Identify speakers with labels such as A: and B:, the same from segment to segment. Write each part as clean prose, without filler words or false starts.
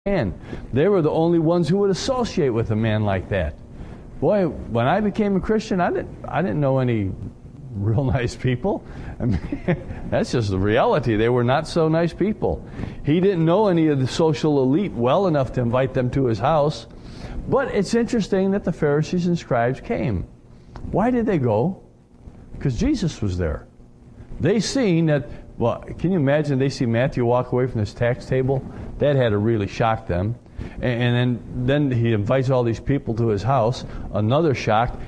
A: man. They were the only ones who would associate with a man like that. Boy, when I became a Christian, I didn't know any real nice people. I mean, that's just the reality. They were not so nice people. He didn't know any of the social elite well enough to invite them to his house. But it's interesting that the Pharisees and scribes came. Why did they go? Because Jesus was there. They seen that, well, can you imagine they see Matthew walk away from this tax table? That had to really shock them. And then he invites all these people to his house, another shock.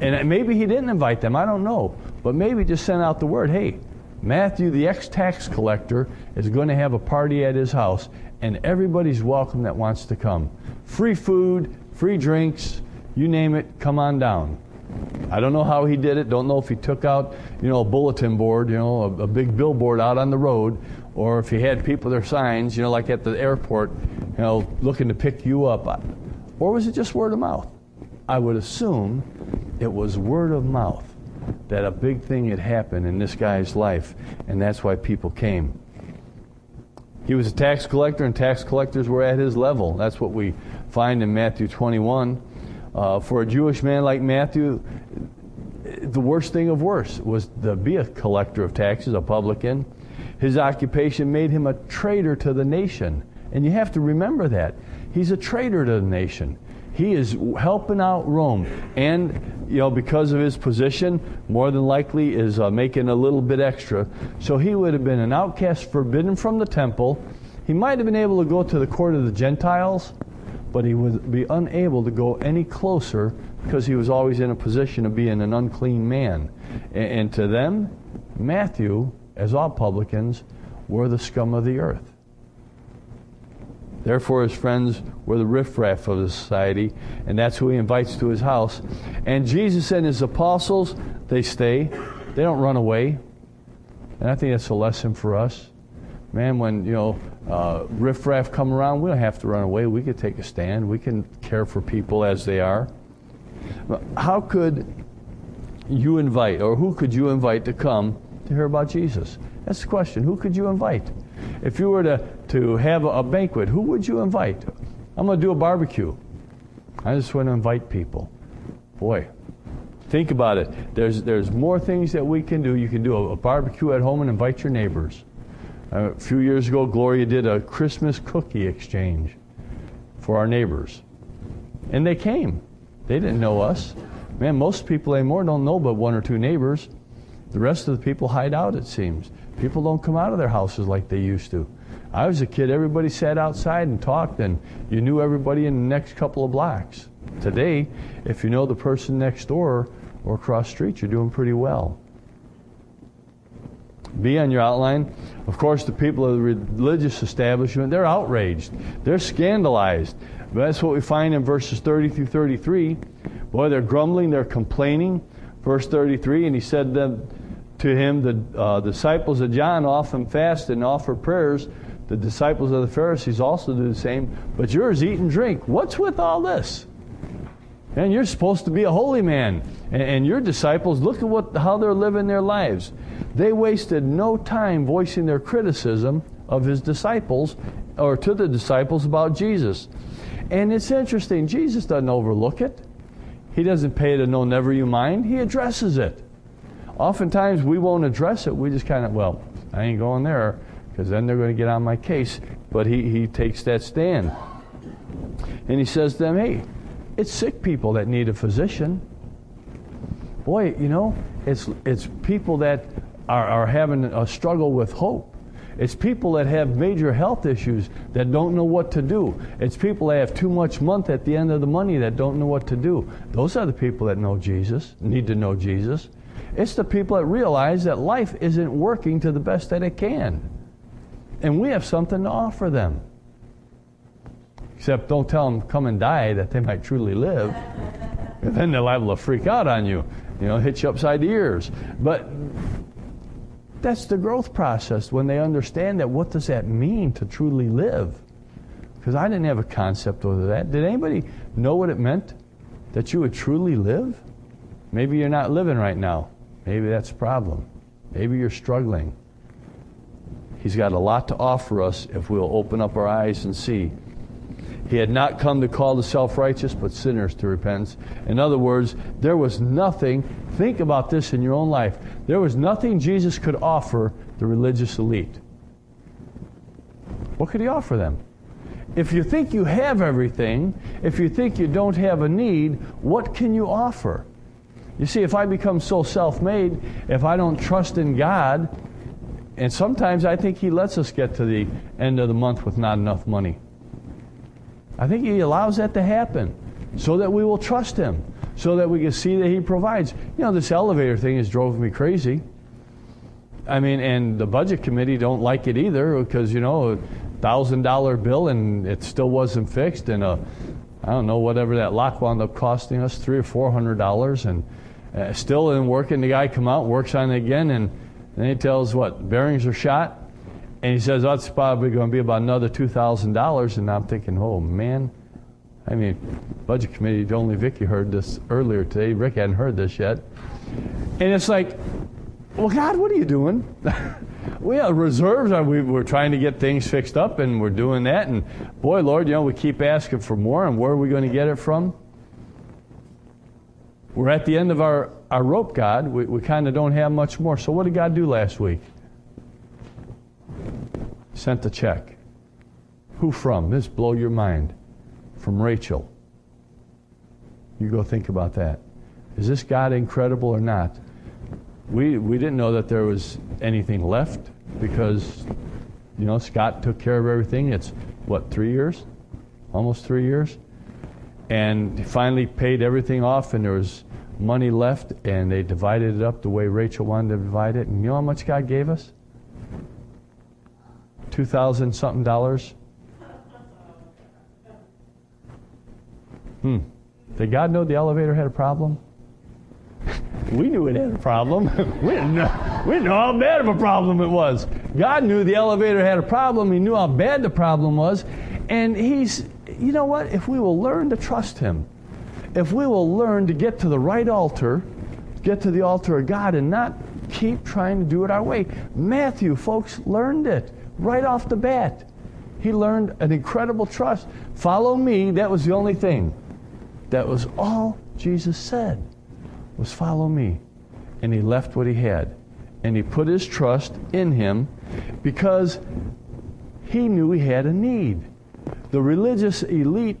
A: And maybe he didn't invite them, I don't know. But maybe just sent out the word, hey, Matthew, the ex-tax collector, is going to have a party at his house, and everybody's welcome that wants to come. Free food, free drinks, you name it, come on down. I don't know how he did it. Don't know if he took out, a bulletin board, a big billboard out on the road, or if he had people their signs, like at the airport, looking to pick you up. Or was it just word of mouth? I would assume it was word of mouth that a big thing had happened in this guy's life, and that's why people came. He was a tax collector, and tax collectors were at his level. That's what we find in Matthew 21. For a Jewish man like Matthew, the worst thing of worst was to be a collector of taxes, a publican. His occupation made him a traitor to the nation. And you have to remember that. He's a traitor to the nation. He is helping out Rome. And, because of his position, more than likely is making a little bit extra. So he would have been an outcast, forbidden from the temple. He might have been able to go to the court of the Gentiles, but he would be unable to go any closer because he was always in a position of being an unclean man. And to them, Matthew, as all publicans, were the scum of the earth. Therefore, his friends were the riffraff of the society, and that's who he invites to his house. And Jesus and his apostles, they stay. They don't run away. And I think that's a lesson for us. Man, when, riffraff come around, we don't have to run away. We can take a stand. We can care for people as they are. How could you invite, or who could you invite to come to hear about Jesus? That's the question. Who could you invite? If you were to have a banquet, who would you invite? I'm going to do a barbecue. I just want to invite people. Boy, think about it. There's more things that we can do. You can do a barbecue at home and invite your neighbors. A few years ago, Gloria did a Christmas cookie exchange for our neighbors. And they came. They didn't know us. Man, most people anymore don't know but one or two neighbors. The rest of the people hide out, it seems. People don't come out of their houses like they used to. I was a kid, everybody sat outside and talked, and you knew everybody in the next couple of blocks. Today, if you know the person next door or across the street, you're doing pretty well. B on your outline. Of course, the people of the religious establishment, they're outraged. They're scandalized. But that's what we find in verses 30 through 33. Boy, they're grumbling, they're complaining. Verse 33, and he said to him, the disciples of John often fast and offer prayers. The disciples of the Pharisees also do the same. But yours eat and drink. What's with all this? And you're supposed to be a holy man. And your disciples, look at how they're living their lives. They wasted no time voicing their criticism of his disciples, or to the disciples about Jesus. And it's interesting, Jesus doesn't overlook it. He doesn't pay it a no, never you mind. He addresses it. Oftentimes we won't address it. We just kind of, I ain't going there, because then they're going to get on my case. But he takes that stand. And he says to them, hey, it's sick people that need a physician. Boy, it's people that are having a struggle with hope. It's people that have major health issues that don't know what to do. It's people that have too much month at the end of the money that don't know what to do. Those are the people that know Jesus, need to know Jesus. It's the people that realize that life isn't working to the best that it can. And we have something to offer them. Except don't tell them come and die that they might truly live. And then they're liable to freak out on you. Hit you upside the ears. But that's the growth process when they understand that what does that mean to truly live? Because I didn't have a concept of that. Did anybody know what it meant that you would truly live? Maybe you're not living right now. Maybe that's a problem. Maybe you're struggling. He's got a lot to offer us if we'll open up our eyes and see. He had not come to call the self-righteous, but sinners to repentance. In other words, there was nothing, think about this in your own life, there was nothing Jesus could offer the religious elite. What could he offer them? If you think you have everything, if you think you don't have a need, what can you offer? You see, if I become so self-made, if I don't trust in God, and sometimes I think he lets us get to the end of the month with not enough money. I think he allows that to happen so that we will trust him, so that we can see that he provides. You know, this elevator thing has drove me crazy. I mean, and the budget committee don't like it either because, you know, $1,000 bill and it still wasn't fixed, and I don't know, whatever that lock wound up costing us, $300 or $400, and still isn't working. The guy come out, works on it again, and then he tells what bearings are shot, and he says, oh, it's probably going to be about another $2,000, and I'm thinking, oh man, I mean, budget committee, only Vicki heard this earlier today. Rick hadn't heard this yet, and it's like, well, God, what are you doing? We have reserves. We're trying to get things fixed up, and we're doing that. And boy, Lord, you know, we keep asking for more, and where are we going to get it from? We're at the end of our rope, God. We kind of don't have much more. So what did God do last week? Sent a check. Who from? This blow your mind. From Rachel. You go think about that. Is this God incredible or not? We didn't know that there was anything left because, you know, Scott took care of everything. It's, what, 3 years? Almost 3 years? And he finally paid everything off, and there was money left, and they divided it up the way Rachel wanted to divide it. And you know how much God gave us? $2,000-something. Did God know the elevator had a problem? We knew it had a problem. we didn't know how bad of a problem it was. God knew the elevator had a problem. He knew how bad the problem was. And he's, you know what? If we will learn to trust him, if we will learn to get to the right altar, get to the altar of God and not keep trying to do it our way. Matthew, folks, learned it right off the bat. He learned an incredible trust. Follow me. That was the only thing. That was all Jesus said. Was follow me. And he left what he had. And he put his trust in him because he knew he had a need. The religious elite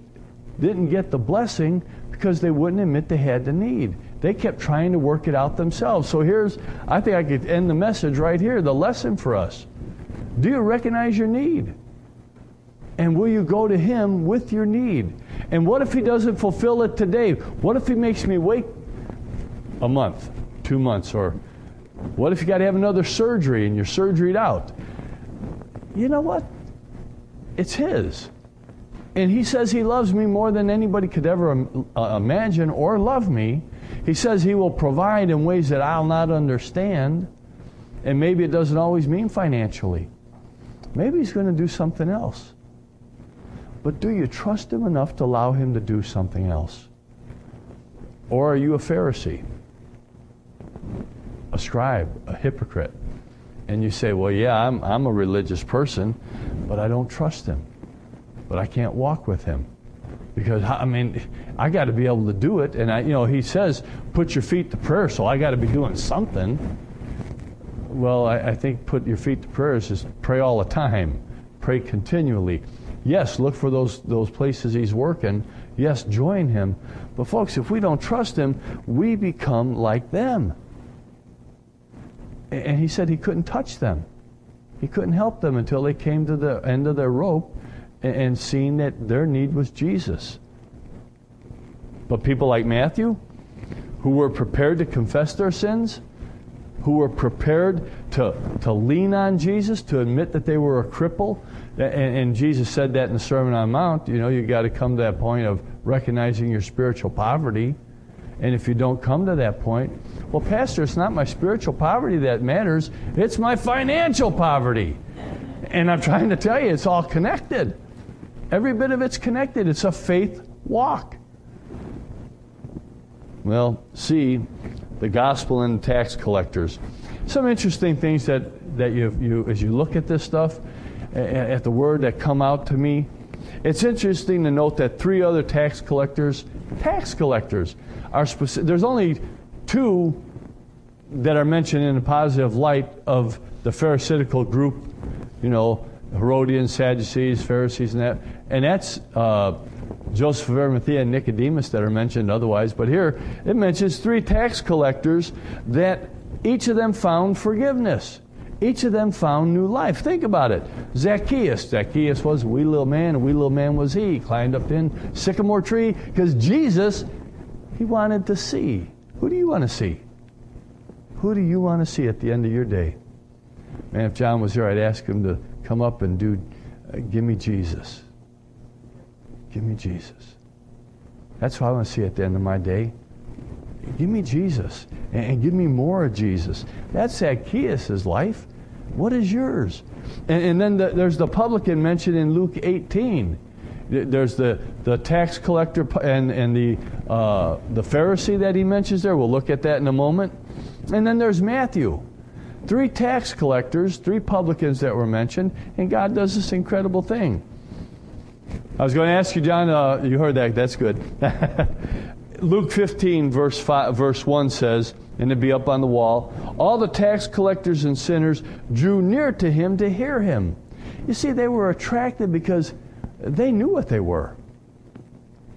A: didn't get the blessing because they wouldn't admit they had the need. They kept trying to work it out themselves. So I think I could end the message right here, the lesson for us. Do you recognize your need? And will you go to him with your need? And what if he doesn't fulfill it today? What if he makes me wait a month, 2 months, or what if you got to have another surgery and you're surgeryed out? You know what? It's his. And he says he loves me more than anybody could ever imagine or love me. He says he will provide in ways that I'll not understand. And maybe it doesn't always mean financially. Maybe he's going to do something else. But do you trust him enough to allow him to do something else? Or are you a Pharisee? A scribe, a hypocrite? And you say, well, yeah, I'm a religious person, but I don't trust him. But I can't walk with him. Because, I mean, I got to be able to do it. And, he says, put your feet to prayer, so I got to be doing something. Well, I think put your feet to prayer is just pray all the time. Pray continually. Yes, look for those places he's working. Yes, join him. But folks, if we don't trust him, we become like them. And he said he couldn't touch them. He couldn't help them until they came to the end of their rope and seen that their need was Jesus. But people like Matthew, who were prepared to confess their sins, who were prepared to lean on Jesus, to admit that they were a cripple, and Jesus said that in the Sermon on the Mount, you got to come to that point of recognizing your spiritual poverty. And if you don't come to that point, well, Pastor, it's not my spiritual poverty that matters, it's my financial poverty. And I'm trying to tell you, it's all connected. Every bit of it's connected. It's a faith walk. Well, see, the gospel and tax collectors. Some interesting things that you as you look at this stuff, at the word that come out to me. It's interesting to note that 3 other tax collectors are specific. There's only 2 that are mentioned in a positive light of the Pharisaical group, Herodians, Sadducees, Pharisees, and that's Joseph of Arimathea and Nicodemus that are mentioned otherwise. But here it mentions 3 tax collectors that each of them found forgiveness. Each of them found new life. Think about it. Zacchaeus was a wee little man, a wee little man was he. He climbed up in sycamore tree because Jesus, he wanted to see. Who do you want to see? Who do you want to see at the end of your day? Man, if John was here, I'd ask him to come up and give me Jesus. Give me Jesus. That's what I want to see at the end of my day. Give me Jesus. And give me more of Jesus. That's Zacchaeus' life. What is yours? And then there's the publican mentioned in Luke 18. There's the tax collector and the Pharisee that he mentions there. We'll look at that in a moment. And then there's Matthew. 3 tax collectors, 3 publicans that were mentioned, and God does this incredible thing. I was going to ask you, John, you heard that. That's good. Luke 15, verse 1 says, and it'd be up on the wall, all the tax collectors and sinners drew near to him to hear him. You see, they were attracted because they knew what they were.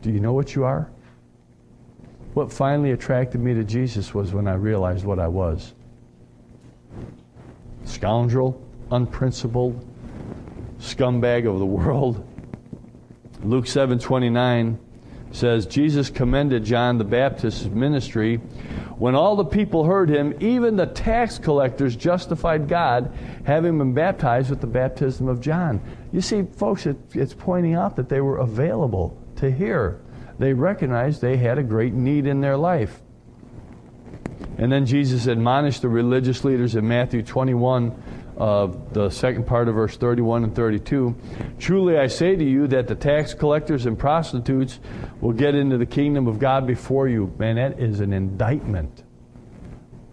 A: Do you know what you are? What finally attracted me to Jesus was when I realized what I was. Scoundrel, unprincipled, scumbag of the world. Luke 7:29 says, Jesus commended John the Baptist's ministry. When all the people heard him, even the tax collectors justified God, having been baptized with the baptism of John. You see, folks, it's pointing out that they were available to hear. They recognized they had a great need in their life. And then Jesus admonished the religious leaders in Matthew 21, the second part of verse 31 and 32. Truly I say to you that the tax collectors and prostitutes will get into the kingdom of God before you. Man, that is an indictment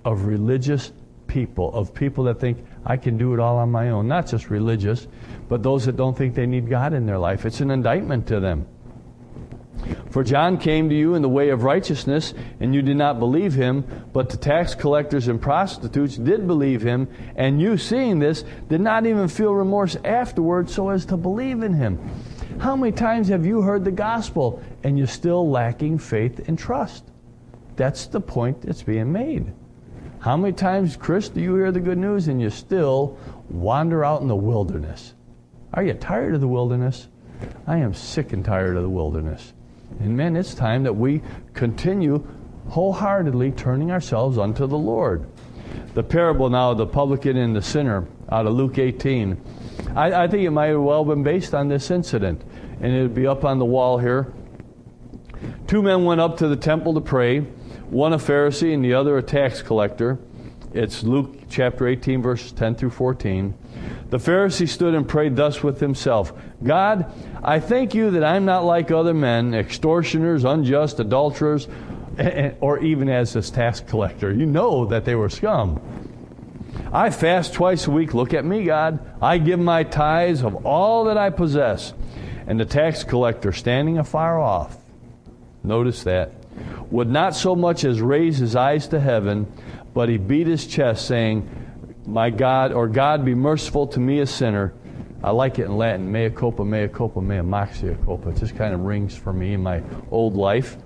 A: of religious people, of people that think, I can do it all on my own. Not just religious, but those that don't think they need God in their life. It's an indictment to them. For John came to you in the way of righteousness, and you did not believe him, but the tax collectors and prostitutes did believe him, and you, seeing this, did not even feel remorse afterwards so as to believe in him. How many times have you heard the gospel, and you're still lacking faith and trust? That's the point that's being made. How many times, Chris, do you hear the good news, and you still wander out in the wilderness? Are you tired of the wilderness? I am sick and tired of the wilderness. And man, it's time that we continue wholeheartedly turning ourselves unto the Lord. The parable now of the publican and the sinner out of Luke 18. I think it might have well been based on this incident. And it would be up on the wall here. 2 men went up to the temple to pray. One a Pharisee and the other a tax collector. It's Luke chapter 18, verses 10 through 14. The Pharisee stood and prayed thus with himself, God, I thank you that I'm not like other men, extortioners, unjust, adulterers, or even as this tax collector. You know that they were scum. I fast twice a week. Look at me, God. I give my tithes of all that I possess. And the tax collector, standing afar off, notice that, would not so much as raise his eyes to heaven, but he beat his chest, saying, my God, or God, be merciful to me, a sinner. I like it in Latin, mea culpa, mea maxia culpa. It just kind of rings for me in my old life.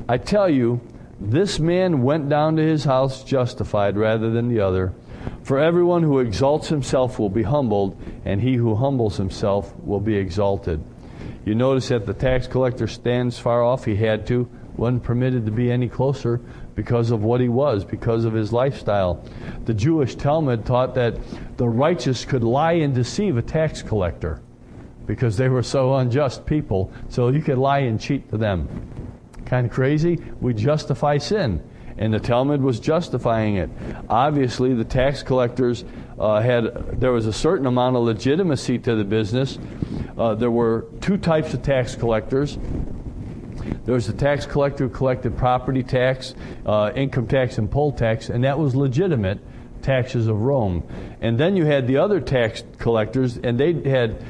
A: I tell you, this man went down to his house justified rather than the other. For everyone who exalts himself will be humbled, and he who humbles himself will be exalted. You notice that the tax collector stands far off. He had to. Wasn't permitted to be any closer because of what he was, because of his lifestyle. The Jewish Talmud taught that the righteous could lie and deceive a tax collector because they were so unjust people. So you could lie and cheat to them. Kind of crazy? We justify sin. And the Talmud was justifying it. Obviously, the tax collectors there was a certain amount of legitimacy to the business. There were 2 types of tax collectors. There was a tax collector who collected property tax, income tax, and poll tax, and that was legitimate taxes of Rome. And then you had the other tax collectors, and they had